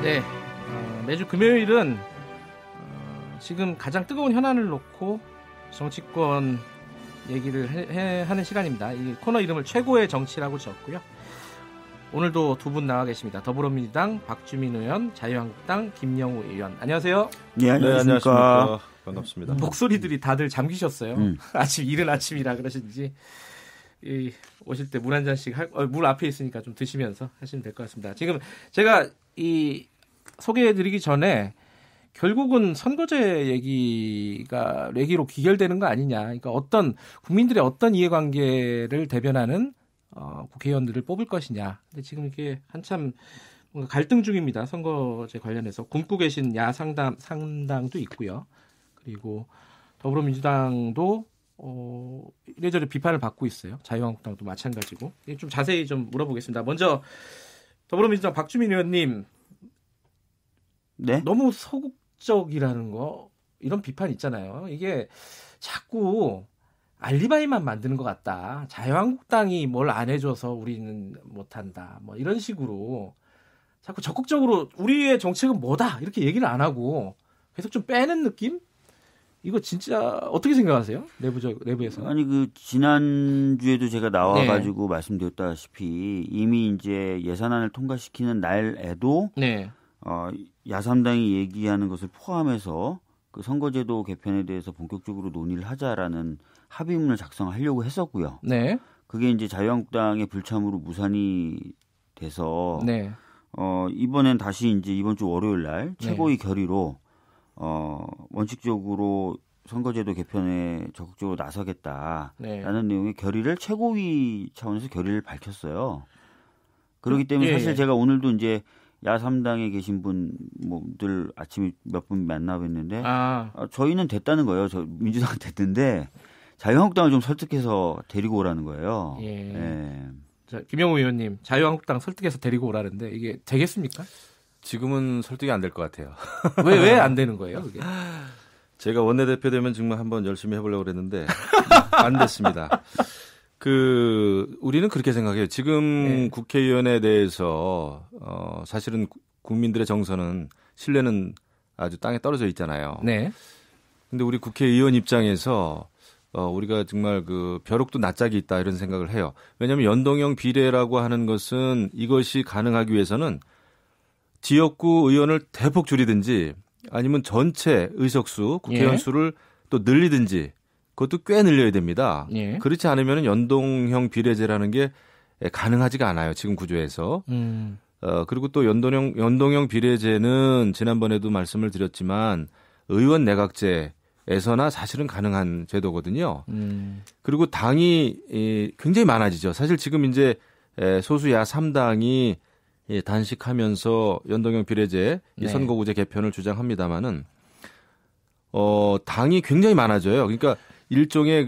네, 매주 금요일은 지금 가장 뜨거운 현안을 놓고 정치권 얘기를 하는 시간입니다. 이 코너 이름을 최고의 정치라고 지었고요. 오늘도 두 분 나와 계십니다. 더불어민주당 박주민 의원, 자유한국당 김영우 의원. 안녕하세요. 네, 안녕하십니까. 반갑습니다. 목소리들이 다들 잠기셨어요. 아침 이른 아침이라 그러신지 오실 때 물 한 잔씩 물 앞에 있으니까 좀 드시면서 하시면 될 것 같습니다. 지금 제가 이 소개해드리기 전에 결국은 선거제 얘기로 귀결되는 거 아니냐. 그러니까 어떤 국민들의 어떤 이해관계를 대변하는 국회의원들을 뽑을 것이냐. 근데 지금 이게 한참 뭔가 갈등 중입니다. 선거제 관련해서 굶고 계신 상당도 있고요. 그리고 더불어민주당도 이래저래 비판을 받고 있어요. 자유한국당도 마찬가지고. 좀 자세히 좀 물어보겠습니다. 먼저 더불어민주당 박주민 의원님, 네? 너무 소극적이라는 거 이런 비판 있잖아요. 이게 자꾸 알리바이만 만드는 것 같다. 자유한국당이 뭘 안 해줘서 우리는 못한다. 뭐 이런 식으로 자꾸 적극적으로 우리의 정책은 뭐다 이렇게 얘기를 안 하고 계속 좀 빼는 느낌? 이거 진짜 어떻게 생각하세요? 내부에서? 아니 지난주에도 제가 나와가지고 말씀드렸다시피 이미 이제 예산안을 통과시키는 날에도 야3당이 얘기하는 것을 포함해서 그 선거제도 개편에 대해서 본격적으로 논의를 하자라는 합의문을 작성하려고 했었고요. 네. 그게 이제 자유한국당의 불참으로 무산이 돼서 이번엔 다시 이제 이번 주 월요일 날 최고위 결의로 원칙적으로 선거제도 개편에 적극적으로 나서겠다라는 내용의 결의를 최고위 차원에서 결의를 밝혔어요. 그렇기 때문에 사실 제가 오늘도 이제 야3당에 계신 분들 아침에 몇 분 만나뵀는데 저희는 됐다는 거예요. 저 민주당 됐는데 자유한국당을 좀 설득해서 데리고 오라는 거예요. 자, 김영우 의원님, 자유한국당 설득해서 데리고 오라는데 이게 되겠습니까? 지금은 설득이 안 될 것 같아요. 왜 안 되는 거예요, 그게? 제가 원내대표 되면 정말 한번 열심히 해보려고 그랬는데 안 됐습니다. 우리는 그렇게 생각해요. 지금 국회의원에 대해서 사실은 국민들의 정서는 신뢰는 아주 땅에 떨어져 있잖아요. 네. 근데 우리 국회의원 입장에서 우리가 정말 벼룩도 낯짝이 있다 이런 생각을 해요. 왜냐하면 연동형 비례라고 하는 것은 이것이 가능하기 위해서는 지역구 의원을 대폭 줄이든지 아니면 전체 의석수, 국회의원 수를 또 늘리든지 그것도 꽤 늘려야 됩니다. 그렇지 않으면 연동형 비례제라는 게 가능하지가 않아요. 지금 구조에서. 그리고 또 연동형 비례제는 지난번에도 말씀을 드렸지만 의원 내각제에서나 사실은 가능한 제도거든요. 그리고 당이 굉장히 많아지죠. 사실 지금 이제 소수 야3당이 단식하면서 연동형 비례제 선거구제 개편을 주장합니다마는 당이 굉장히 많아져요. 그러니까 일종의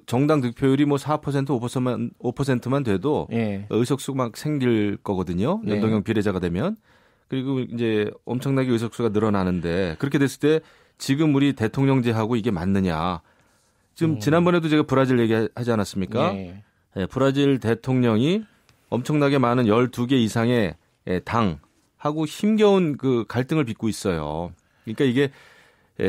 정당 득표율이 4% 5%만 돼도 의석수 막 생길 거거든요. 연동형 비례제가 되면. 그리고 이제 엄청나게 의석수가 늘어나는데 그렇게 됐을 때 지금 우리 대통령제하고 이게 맞느냐. 지금 지난번에도 제가 브라질 얘기하지 않았습니까? 브라질 대통령이 엄청나게 많은 12개 이상의 당하고 힘겨운 갈등을 빚고 있어요. 그러니까 이게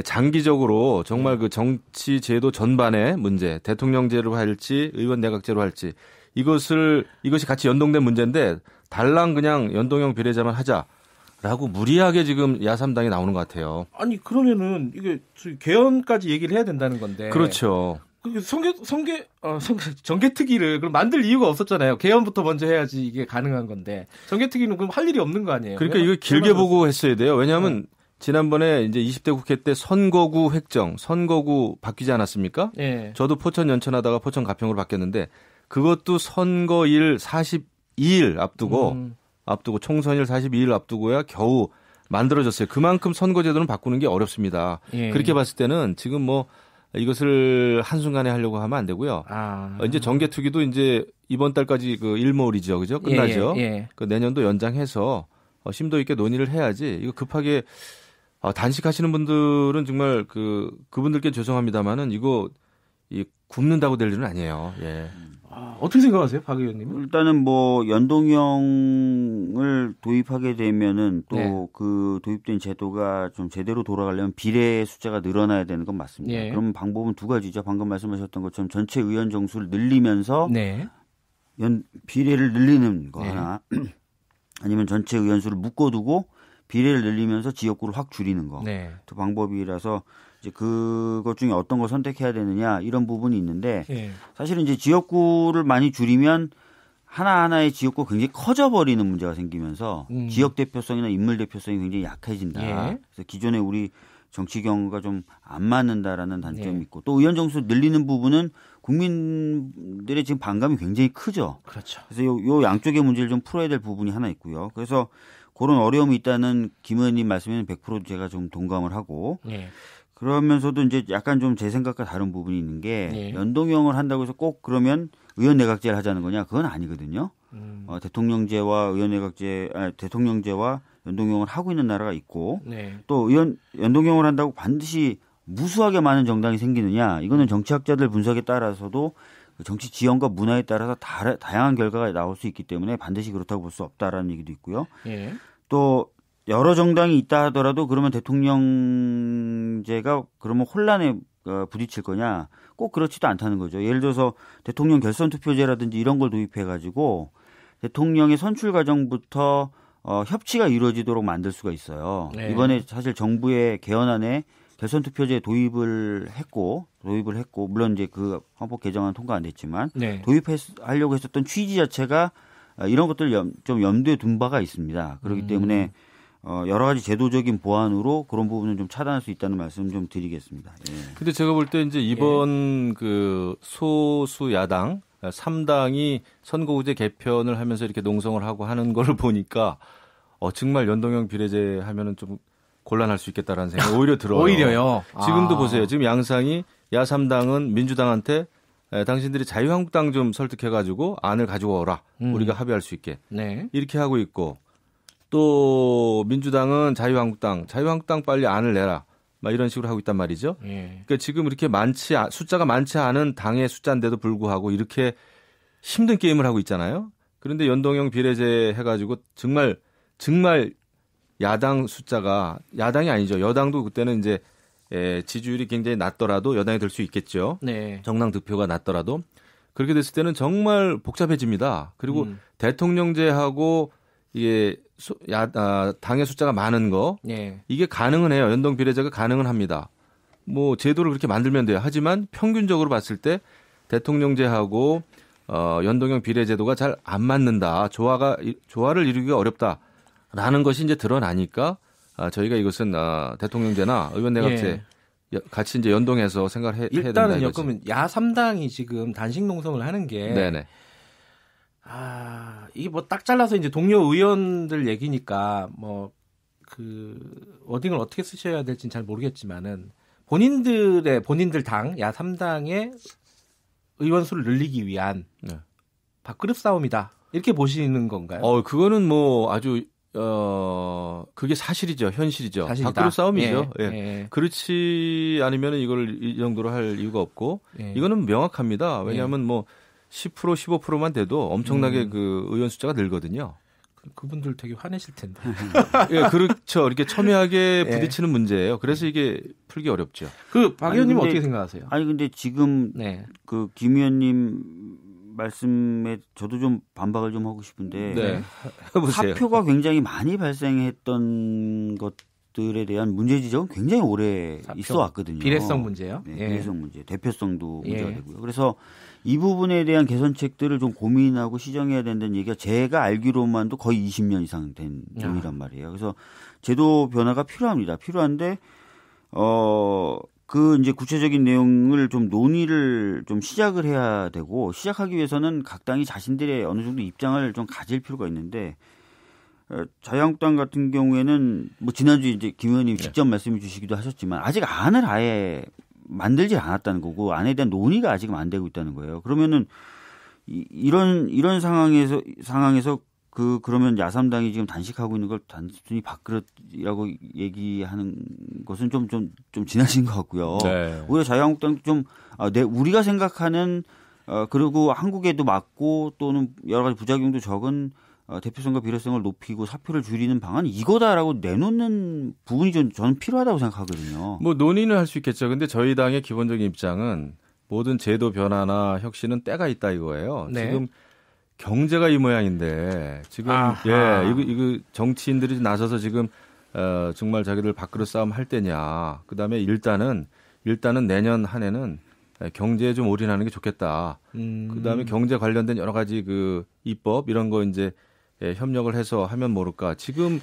장기적으로 정말 정치 제도 전반의 문제, 대통령제로 할지 의원 내각제로 할지 이것이 같이 연동된 문제인데 달랑 그냥 연동형 비례제만 하자라고 무리하게 지금 야3당이 나오는 것 같아요. 아니 그러면은 이게 개헌까지 얘기를 해야 된다는 건데. 그렇죠. 정개특위를 그럼 만들 이유가 없었잖아요. 개헌부터 먼저 해야지 이게 가능한 건데 정개특위는 그럼 할 일이 없는 거 아니에요? 그러니까 이거 길게 보고 했어야 돼요. 왜냐하면 지난번에 이제 20대 국회 때 선거구 획정, 선거구 바뀌지 않았습니까? 저도 포천 연천하다가 포천 가평으로 바뀌었는데 그것도 선거일 42일 앞두고 총선일 42일 앞두고야 겨우 만들어졌어요. 그만큼 선거제도는 바꾸는 게 어렵습니다. 그렇게 봤을 때는 지금 이것을 한순간에 하려고 하면 안 되고요. 이제 정개특위도 이제 이번 달까지 일몰이죠. 그죠? 끝나죠. 내년도 연장해서 심도 있게 논의를 해야지. 이거 급하게 단식하시는 분들은 정말 그분들께 죄송합니다만은 이거 굽는다고 될 일은 아니에요. 예. 어떻게 생각하세요, 박 의원님은? 일단은 뭐 연동형을 도입하게 되면은 또 그 도입된 제도가 좀 제대로 돌아가려면 비례 숫자가 늘어나야 되는 건 맞습니다. 그럼 방법은 두 가지죠. 방금 말씀하셨던 것처럼 전체 의원 정수를 늘리면서 비례를 늘리는 거 하나, 아니면 전체 의원 수를 묶어두고 비례를 늘리면서 지역구를 확 줄이는 거. 두 방법이라서 이제 그것 중에 어떤 걸 선택해야 되느냐 이런 부분이 있는데 사실은 이제 지역구를 많이 줄이면 하나하나의 지역구가 굉장히 커져버리는 문제가 생기면서 지역 대표성이나 인물 대표성이 굉장히 약해진다. 그래서 기존에 우리 정치 경우가 좀 안 맞는다라는 단점이 있고 또 의원 정수 늘리는 부분은 국민들의 지금 반감이 굉장히 크죠. 그렇죠. 그래서 요 양쪽의 문제를 좀 풀어야 될 부분이 하나 있고요. 그래서 그런 어려움이 있다는 김 의원님 말씀에는 100% 제가 좀 동감을 하고 그러면서도 이제 약간 좀 제 생각과 다른 부분이 있는 게 연동형을 한다고 해서 꼭 그러면 의원 내각제를 하자는 거냐? 그건 아니거든요. 대통령제와 대통령제와 연동형을 하고 있는 나라가 있고 또 연동형을 한다고 반드시 무수하게 많은 정당이 생기느냐? 이거는 정치학자들 분석에 따라서도 정치 지형과 문화에 따라서 다양한 결과가 나올 수 있기 때문에 반드시 그렇다고 볼 수 없다라는 얘기도 있고요. 또 여러 정당이 있다 하더라도 그러면 대통령제가 그러면 혼란에 부딪힐 거냐? 꼭 그렇지도 않다는 거죠. 예를 들어서 대통령 결선 투표제라든지 이런 걸 도입해가지고 대통령의 선출 과정부터 협치가 이루어지도록 만들 수가 있어요. 이번에 사실 정부의 개헌안에 결선 투표제 도입을 했고 물론 이제 그 헌법 개정안 통과 안 됐지만 도입하려고 했었던 취지 자체가 이런 것들을 좀 염두에 둔 바가 있습니다. 그렇기 때문에 여러 가지 제도적인 보완으로 그런 부분은 좀 차단할 수 있다는 말씀 좀 드리겠습니다. 근데 제가 볼 때 이제 이번 그 소수 야당 3당이 선거구제 개편을 하면서 이렇게 농성을 하고 하는 걸 보니까 정말 연동형 비례제 하면은 좀 곤란할 수 있겠다라는 생각이 오히려 들어요. 오히려요. 지금도 보세요. 지금 양상이 야3당은 민주당한테 당신들이 자유한국당 좀 설득해가지고 안을 가지고 오라. 우리가 합의할 수 있게. 이렇게 하고 있고 또 민주당은 자유한국당 빨리 안을 내라. 막 이런 식으로 하고 있단 말이죠. 그러니까 지금 이렇게 숫자가 많지 않은 당의 숫자인데도 불구하고 이렇게 힘든 게임을 하고 있잖아요. 그런데 연동형 비례제 해가지고 정말 야당 숫자가 야당이 아니죠. 여당도 그때는 이제 지지율이 굉장히 낮더라도 여당이 될 수 있겠죠. 정당 득표가 낮더라도 그렇게 됐을 때는 정말 복잡해집니다. 그리고 대통령제하고 이게 당의 숫자가 많은 거 이게 가능은 해요. 연동 비례제가 가능은 합니다. 뭐 제도를 그렇게 만들면 돼요. 하지만 평균적으로 봤을 때 대통령제하고 연동형 비례제도가 잘 안 맞는다. 조화를 이루기가 어렵다라는 것이 이제 드러나니까 저희가 이것은 대통령제나 의원 내각제 같이 이제 연동해서 생각을 해야 된다. 일단은요. 그러면 야3당이 지금 단식 농성을 하는 게 이게 뭐 딱 잘라서 이제 동료 의원들 얘기니까 뭐 그 워딩을 어떻게 쓰셔야 될지는 잘 모르겠지만은 본인들 당 야3당의 의원 수를 늘리기 위한 밥그릇 싸움이다. 이렇게 보시는 건가요? 그거는 뭐 아주 그게 사실이죠. 현실이죠. 사실이다. 밥그릇 싸움이죠. 그렇지 않으면 이걸 이 정도로 할 이유가 없고 이거는 명확합니다. 왜냐하면 뭐 10% 15%만 돼도 엄청나게 그 의원 숫자가 늘거든요. 그분들 되게 화내실 텐데. 그렇죠. 이렇게 첨예하게 부딪히는 문제예요. 그래서 이게 풀기 어렵죠. 박 의원님은 어떻게 생각하세요? 근데 지금 그 김 의원님 말씀에 저도 좀 반박을 좀 하고 싶은데 사표가 굉장히 많이 발생했던 것들에 대한 문제 지적은 굉장히 오래 있어 왔거든요. 비례성 문제요? 비례성 문제, 대표성도 문제가 되고요. 그래서 이 부분에 대한 개선책들을 좀 고민하고 시정해야 된다는 얘기가 제가 알기로만도 거의 20년 이상 된 종이란 말이에요. 그래서 제도 변화가 필요합니다. 필요한데 그 이제 구체적인 내용을 좀 논의를 좀 시작을 해야 되고 시작하기 위해서는 각 당이 자신들의 어느 정도 입장을 좀 가질 필요가 있는데 자유한국당 같은 경우에는 뭐 지난주에 이제 김 의원님 직접 말씀해 주시기도 하셨지만 아직 안을 아예 만들지 않았다는 거고 안에 대한 논의가 아직 안 되고 있다는 거예요. 그러면은 이런 상황에서 그러면 야3당이 지금 단식하고 있는 걸 단순히 밥그릇이라고 얘기하는 것은 좀 지나친 것 같고요. 오히려 자유한국당도 좀 우리가 생각하는 그리고 한국에도 맞고 또는 여러 가지 부작용도 적은 대표성과 비례성을 높이고 사표를 줄이는 방안 이거다라고 내놓는 부분이 저는 필요하다고 생각하거든요. 뭐 논의는 할 수 있겠죠. 근데 저희 당의 기본적인 입장은 모든 제도 변화나 혁신은 때가 있다 이거예요. 네. 지금 경제가 이 모양인데 지금 이거 정치인들이 나서서 지금 정말 자기들 밥그릇 싸움 할 때냐. 그다음에 일단은 내년 한 해는 경제에 좀 올인하는 게 좋겠다. 그다음에 경제 관련된 여러 가지 그 입법 이런 거 이제 협력을 해서 하면 모를까. 지금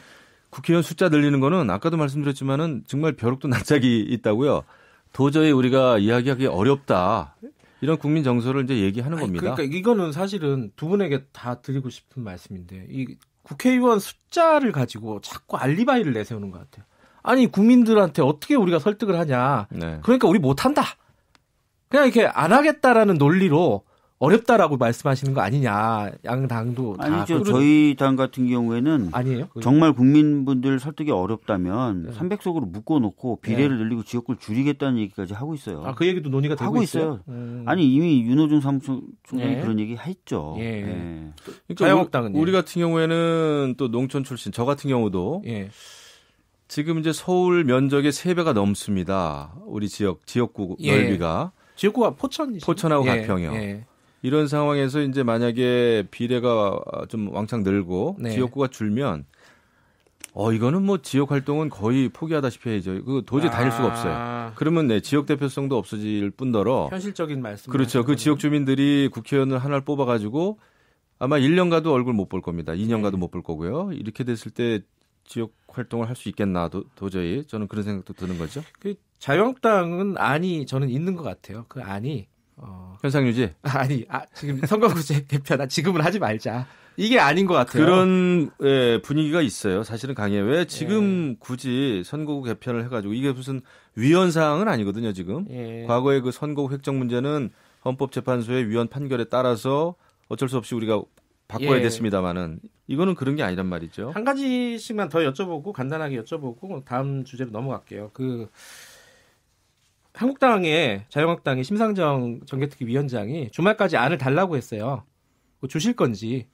국회의원 숫자 늘리는 거는 아까도 말씀드렸지만은 정말 벼룩도 낯짝이 있다고요. 도저히 우리가 이야기하기 어렵다. 이런 국민 정서를 이제 얘기하는 겁니다. 그러니까 이거는 사실은 두 분에게 다 드리고 싶은 말씀인데 이 국회의원 숫자를 가지고 자꾸 알리바이를 내세우는 것 같아요. 아니 국민들한테 어떻게 우리가 설득을 하냐. 네. 그러니까 우리 못한다. 그냥 이렇게 안 하겠다라는 논리로 어렵다라고 말씀하시는 거 아니냐. 양 당도 다. 아니죠. 저희 당 같은 경우에는 아니에요. 정말 국민분들 설득이 어렵다면 300석으로 묶어놓고 비례를 늘리고 지역구를 줄이겠다는 얘기까지 하고 있어요. 그 얘기도 논의가 되고 있어요. 아니 이미 윤호중 사무총장이 그런 얘기 했죠. 그러니까 자유한국당은 우리 같은 경우에는 또 농촌 출신 저 같은 경우도 지금 이제 서울 면적의 3배가 넘습니다. 우리 지역구 넓이가. 지역구가 포천하고 가평이요. 이런 상황에서 이제 만약에 비례가 좀 왕창 늘고 지역구가 줄면 이거는 뭐 지역 활동은 거의 포기하다시피 해야죠. 그 도저히 다닐 수가 없어요. 그러면 지역 대표성도 없어질 뿐더러 현실적인 말씀. 그렇죠. 그 지역 주민들이 국회의원을 하나를 뽑아 가지고 아마 1년 가도 얼굴 못 볼 겁니다. 2년 가도 못 볼 거고요. 이렇게 됐을 때 지역 활동을 할 수 있겠나 도저히 저는 그런 생각도 드는 거죠. 그 자유한국당은 안이 저는 있는 것 같아요. 그 안이 현상 유지? 지금 선거구제 개편 지금은 하지 말자. 이게 아닌 것 같아요. 그런 분위기가 있어요. 사실은 강해요. 왜 지금 굳이 선거구 개편을 해가지고 이게 무슨 위헌 사항은 아니거든요. 지금 과거의 그 선거구 획정 문제는 헌법재판소의 위헌 판결에 따라서 어쩔 수 없이 우리가 바꿔야 됐습니다만은 이거는 그런 게 아니란 말이죠. 한 가지씩만 더 여쭤보고 간단하게 여쭤보고 다음 주제로 넘어갈게요. 자유한국당의 심상정 정개특위 위원장이 주말까지 안을 달라고 했어요. 주실 건지.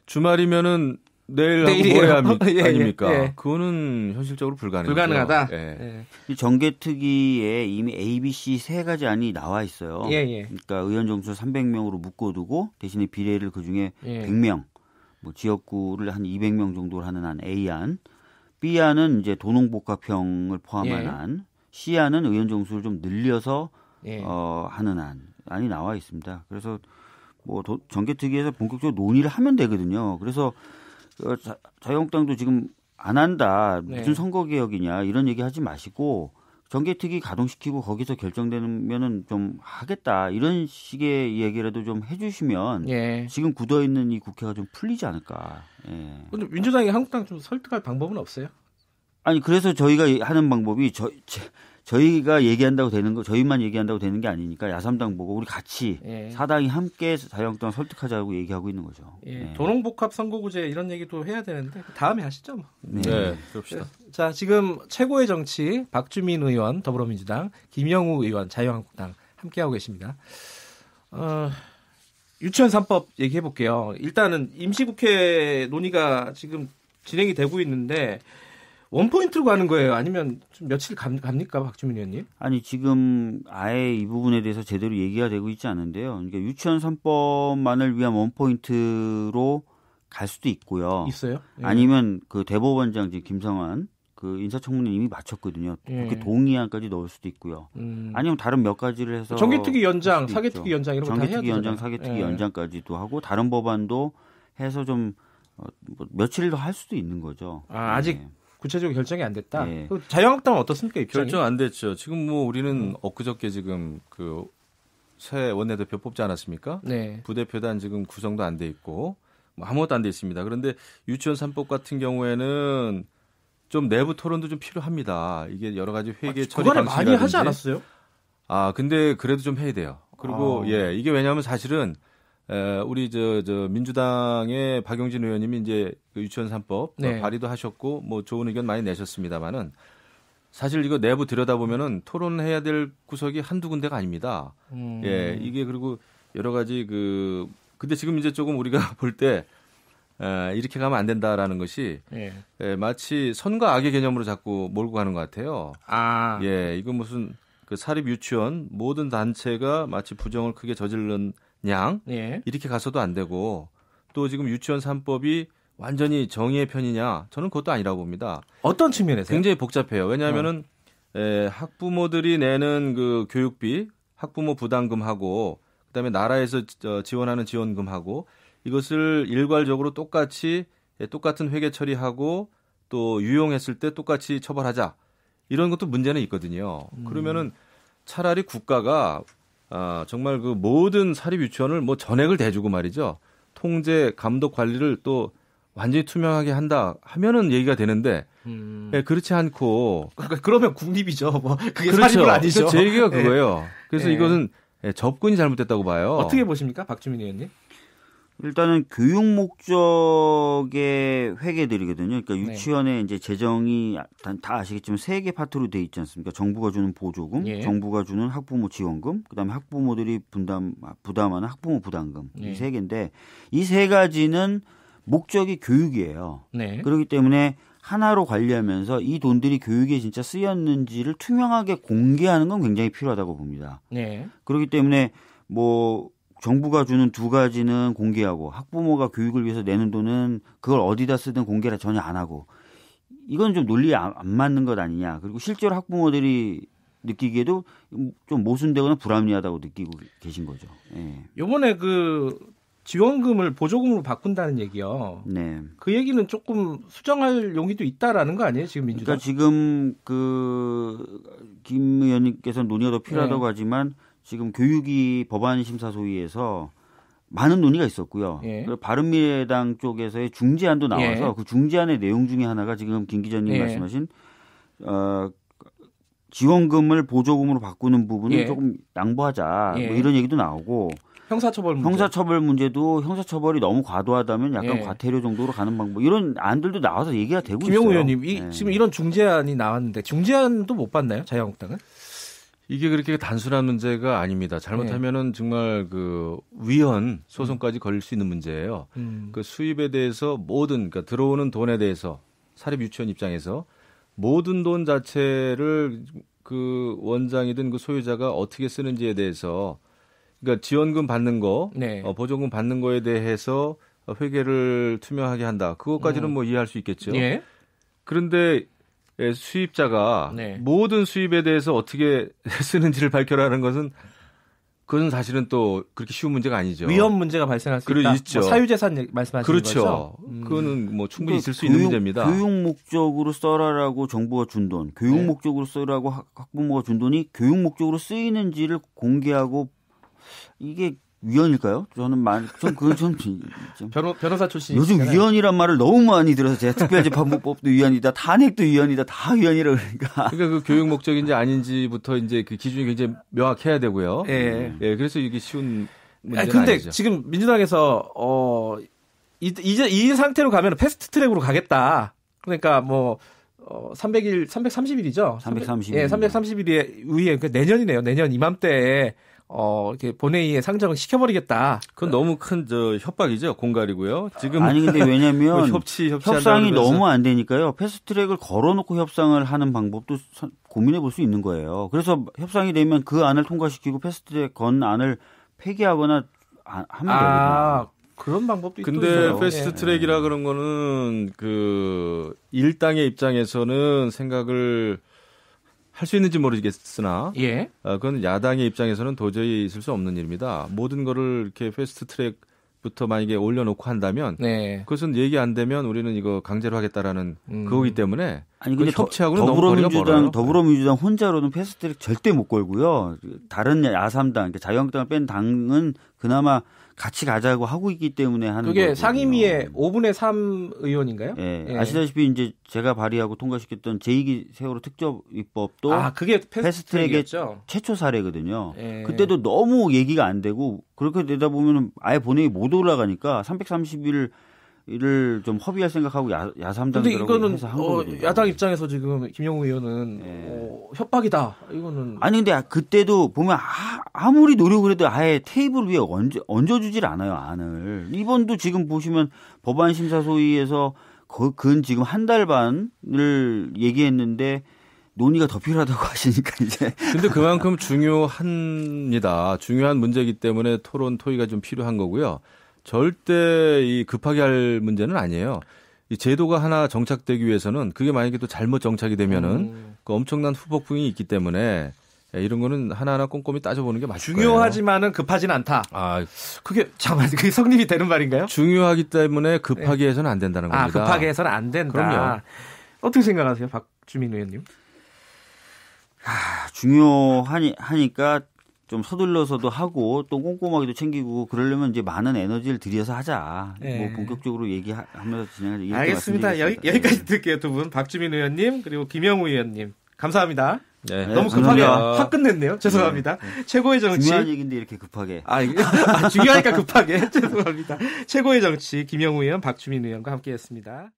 주말이면은 내일하고 모레 아닙니까? 그거는 현실적으로 불가능하다. 이 정개특위에 이미 A, B, C 3가지 안이 나와 있어요. 그러니까 의원 정수 300명으로 묶어두고 대신에 비례를 그중에 100명, 뭐 지역구를 한 200명 정도로 하는 안 A안, B안은 이제 도농복합형을 포함한 안, C안은 의원 정수를 좀 늘려서 하는 안이 나와 있습니다. 그래서 뭐 정개특위에서 본격적으로 논의를 하면 되거든요. 그래서 자유한국당도 지금 안 한다. 무슨 선거개혁이냐 이런 얘기 하지 마시고 정개특위 가동시키고 거기서 결정되면은 좀 하겠다. 이런 식의 얘기라도 좀 해주시면 지금 굳어있는 이 국회가 좀 풀리지 않을까. 근데 민주당이 한국당 좀 설득할 방법은 없어요? 아니 그래서 저희가 하는 방법이 저희가 얘기한다고 되는 거, 저희만 얘기한다고 되는 게 아니니까 야삼당 보고 우리 같이 사당이 함께 자유한국당 설득하자고 얘기하고 있는 거죠. 도농복합 선거구제 이런 얘기도 해야 되는데 다음에 하시죠. 뭐. 네, 그럽시다. 자, 지금 최고의 정치 박주민 의원 더불어민주당, 김영우 의원 자유한국당 함께하고 계십니다. 유치원 3법 얘기해 볼게요. 일단은 임시국회 논의가 지금 진행이 되고 있는데 원포인트로 가는 거예요? 아니면 좀 며칠 갑니까, 박주민 의원님? 아니, 지금 아예 이 부분에 대해서 제대로 얘기가 되고 있지 않은데요. 그러니까 유치원 3법만을 위한 원포인트로 갈 수도 있고요. 있어요? 아니면 그 대법원장 김성환 그 인사청문회 이미 마쳤거든요. 그렇게 동의안까지 넣을 수도 있고요. 아니면 다른 몇 가지를 해서 정개특위 연장, 사개특위 연장 이런 거 다 해야 되잖아요. 정개특위 연장, 사개특위 연장까지도 하고 다른 법안도 해서 좀 며칠 더 할 수도 있는 거죠. 아직 구체적으로 결정이 안 됐다. 자유한국당은 어떻습니까, 입장이? 결정 안 됐죠. 지금 뭐 우리는 엊그저께 지금 그 새 원내대표 뽑지 않았습니까? 부대표단 지금 구성도 안 돼 있고 뭐 아무것도 안 돼 있습니다. 그런데 유치원 3법 같은 경우에는 좀 내부 토론도 좀 필요합니다. 이게 여러 가지 회계 처리 방식이라든지. 많이 하지 않았어요? 근데 그래도 좀 해야 돼요. 그리고 이게 왜냐하면 사실은 우리 저 민주당의 박용진 의원님이 이제 그 유치원 3법 발의도 하셨고 뭐 좋은 의견 많이 내셨습니다만은 사실 이거 내부 들여다보면은 토론해야 될 구석이 한두 군데가 아닙니다. 예, 이게 그리고 여러 가지 근데 지금 이제 조금 우리가 볼 때 이렇게 가면 안 된다라는 것이 예, 마치 선과 악의 개념으로 자꾸 몰고 가는 것 같아요. 예, 이거 무슨 사립 유치원 모든 단체가 마치 부정을 크게 저지른 양 이렇게 가서도 안 되고 또 지금 유치원 3법이 완전히 정의의 편이냐? 저는 그것도 아니라고 봅니다. 어떤 측면에서요? 굉장히 복잡해요. 왜냐하면은 학부모들이 내는 그 교육비, 학부모 부담금하고 그다음에 나라에서 지원하는 지원금하고 이것을 일괄적으로 똑같은 회계 처리하고 또 유용했을 때 똑같이 처벌하자. 이런 것도 문제는 있거든요. 그러면은 차라리 국가가 정말 그 모든 사립 유치원을 뭐 전액을 대주고 말이죠. 통제, 감독 관리를 또 완전히 투명하게 한다 하면은 얘기가 되는데 그렇지 않고 그러면 국립이죠. 뭐 그게 그렇죠. 사립은 아니죠. 제 얘기가 그거예요. 그래서 이것은 접근이 잘못됐다고 봐요. 어떻게 보십니까, 박주민 의원님? 일단은 교육 목적의 회계들이거든요. 그러니까 유치원에 이제 재정이 다 아시겠지만 3개 파트로 돼 있지 않습니까? 정부가 주는 보조금, 정부가 주는 학부모 지원금, 그다음에 학부모들이 부담하는 학부모 부담금 이 3개인데 이 3가지는 목적이 교육이에요. 그렇기 때문에 하나로 관리하면서 이 돈들이 교육에 진짜 쓰였는지를 투명하게 공개하는 건 굉장히 필요하다고 봅니다. 그렇기 때문에 뭐 정부가 주는 2가지는 공개하고 학부모가 교육을 위해서 내는 돈은 그걸 어디다 쓰든 공개를 전혀 안 하고 이건 좀 논리에 안 맞는 것 아니냐. 그리고 실제로 학부모들이 느끼기에도 좀 모순되거나 불합리하다고 느끼고 계신 거죠. 이번에 지원금을 보조금으로 바꾼다는 얘기요. 그 얘기는 조금 수정할 용의도 있다라는 거 아니에요, 지금 민주당? 그러니까 지금 김 의원님께서 논의가 더 필요하다고 하지만 지금 교육위 법안 심사 소위에서 많은 논의가 있었고요. 바른미래당 쪽에서의 중재안도 나와서 그 중재안의 내용 중에 하나가 지금 김 기자님 말씀하신 지원금을 보조금으로 바꾸는 부분을 조금 양보하자 뭐 이런 얘기도 나오고 형사처벌 문제도 형사처벌이 너무 과도하다면 약간 과태료 정도로 가는 방법 이런 안들도 나와서 얘기가 되고 있어요. 김영우 의원님 지금 이런 중재안이 나왔는데 중재안도 못 봤나요? 자유한국당은? 이게 그렇게 단순한 문제가 아닙니다. 잘못하면은 정말 위헌 소송까지 걸릴 수 있는 문제예요. 그 수입에 대해서 그러니까 들어오는 돈에 대해서 사립 유치원 입장에서 모든 돈 자체를 그 원장이든 그 소유자가 어떻게 쓰는지에 대해서 그러니까 지원금 받는 거, 보조금 받는 거에 대해서 회계를 투명하게 한다. 그것까지는 뭐 이해할 수 있겠죠. 그런데 수입자가 모든 수입에 대해서 어떻게 쓰는지를 밝혀라는 것은 그건 사실은 또 그렇게 쉬운 문제가 아니죠. 위험 문제가 발생할 수 있다. 있죠. 뭐 사유재산 말씀하시는 거죠. 그거는 뭐 충분히 있을 수 있는 문제입니다. 교육 목적으로 써라라고 정부가 준 돈, 교육 목적으로 쓰라고 학부모가 준 돈이 교육 목적으로 쓰이는지를 공개하고 이게 위헌일까요? 저는 그건 좀 변호사 출신 요즘 위헌이란 말을 너무 많이 들어서 제가 특별재판법도 위헌이다, 탄핵도 위헌이다, 다 위헌이라 그러니까. 그러니까 그 교육 목적인지 아닌지부터 이제 그 기준이 굉장히 명확해야 되고요. 그래서 이게 쉬운 문제는 근데 아니죠. 지금 민주당에서 이 상태로 가면 패스트트랙으로 가겠다. 그러니까 뭐 330일이죠. 330일. 330일에 의회 내년이네요. 내년 이맘때에 이렇게 본회의에 상정을 시켜버리겠다. 그건 너무 큰 협박이죠. 공갈이고요. 지금 아니 근데 왜냐면 협상이 너무 안 되니까요. 패스트트랙을 걸어놓고 협상을 하는 방법도 고민해 볼 수 있는 거예요. 그래서 협상이 되면 그 안을 통과시키고 패스트트랙 건 안을 폐기하거나 하면 되거든요. 그런 방법도 있어요. 근데 패스트트랙이라 그런 거는 그 일당의 입장에서는 생각을 할 수 있는지 모르겠으나 그건 야당의 입장에서는 도저히 있을 수 없는 일입니다. 모든 거를 이렇게 패스트트랙부터 만약에 올려놓고 한다면 그것은 얘기 안 되면 우리는 이거 강제로 하겠다라는 그거기 때문에 아니 근데 협치하고는 너무 거리가 멀어요. 더불어민주당 혼자로는 패스트트랙 절대 못 걸고요. 다른 야3당, 그러니까 자유한국당을 뺀 당은 그나마 같이 가자고 하고 있기 때문에 하는 거예요. 그게 상임위의 5분의 3 의원인가요? 아시다시피 이제 제가 발의하고 통과시켰던 제2기 세월호 특접 입법도 그게 패스트트랙의 최초 사례거든요. 그때도 너무 얘기가 안 되고 그렇게 되다 보면 아예 본회의 못 올라가니까 330일 를 좀 허비할 생각하고 야삼당들하고 해서 한 거거든요. 야당 입장에서 지금 김영우 의원은 협박이다. 이거는 아니 근데 그때도 보면 아무리 노력을 해도 아예 테이블 위에 얹어주질 않아요, 안을. 이번도 지금 보시면 법안 심사 소위에서 근 지금 한 달 반을 얘기했는데 논의가 더 필요하다고 하시니까 이제. 근데 그만큼 중요합니다. 중요한 문제이기 때문에 토의가 좀 필요한 거고요. 절대 이 급하게 할 문제는 아니에요. 이 제도가 하나 정착되기 위해서는 그게 만약에 또 잘못 정착이 되면은 그 엄청난 후폭풍이 있기 때문에 이런 거는 하나하나 꼼꼼히 따져보는 게 맞을 거예요. 중요하지만은 급하진 않다. 그게 잠깐만 그게 성립이 되는 말인가요? 중요하기 때문에 급하게 해서는 안 된다는 겁니다. 급하게 해서는 안 된다. 그럼요. 어떻게 생각하세요, 박주민 의원님? 중요하니까 좀 서둘러서도 하고 또 꼼꼼하게도 챙기고 그러려면 이제 많은 에너지를 들여서 하자. 뭐 본격적으로 얘기하면서 진행하자. 알겠습니다. 여기까지 듣게요, 두 분. 박주민 의원님 그리고 김영우 의원님 감사합니다. 네, 너무 급하게 확 끝냈네요. 죄송합니다. 네. 최고의 정치. 중요한 얘기인데 이렇게 급하게. 중요하니까 급하게. 죄송합니다. 최고의 정치 김영우 의원, 박주민 의원과 함께했습니다.